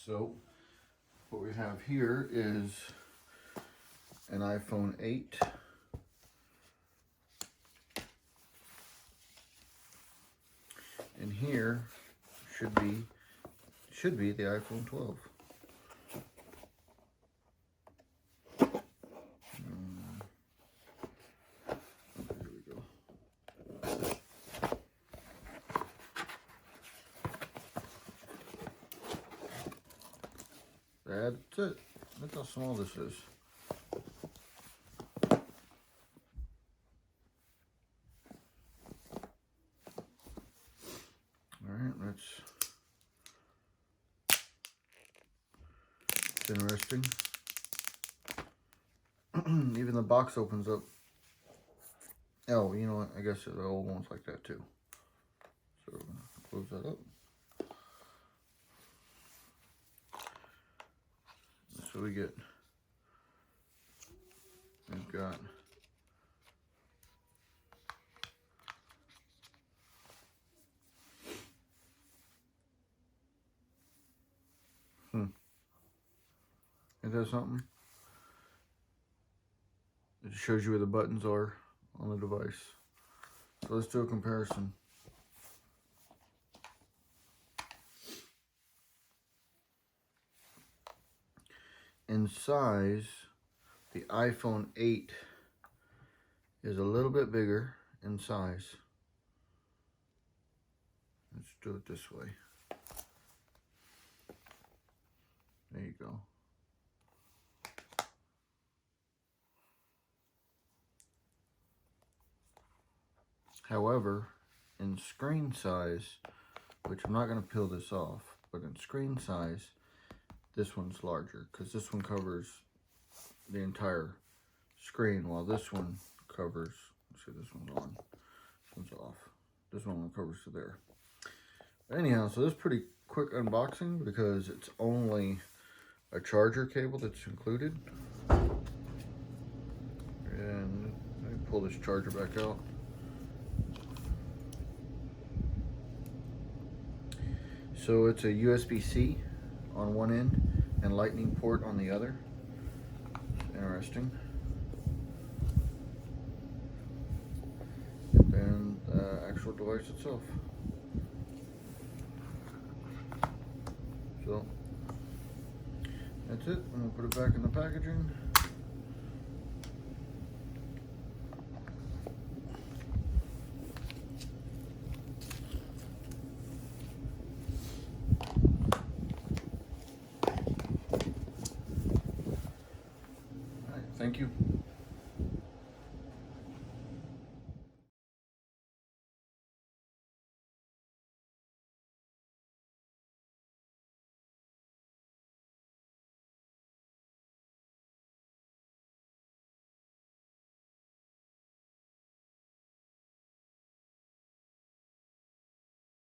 So what we have here is an iPhone 8. And here should be the iPhone 12. Here we go. That's it. Look how small this is. Alright, it's interesting. Even the box opens up. Oh, you know what? I guess the old one's like that too. So close that up. So we've got Is that something? It shows you where the buttons are on the device. So let's do a comparison. In size, the iPhone 8 is a little bit bigger in size. Let's do it this way. There you go. However, in screen size, which I'm not going to peel this off, but in screen size, this one's larger because this one covers the entire screen, while this one covers, let's see, this one's on, this one's off. This one covers to there. But anyhow, so this is pretty quick unboxing because it's only a charger cable that's included. And let me pull this charger back out. So it's a USB-C on one end and lightning port on the other. Interesting. And then the actual device itself. So that's it. I'm gonna put it back in the packaging. Thank you.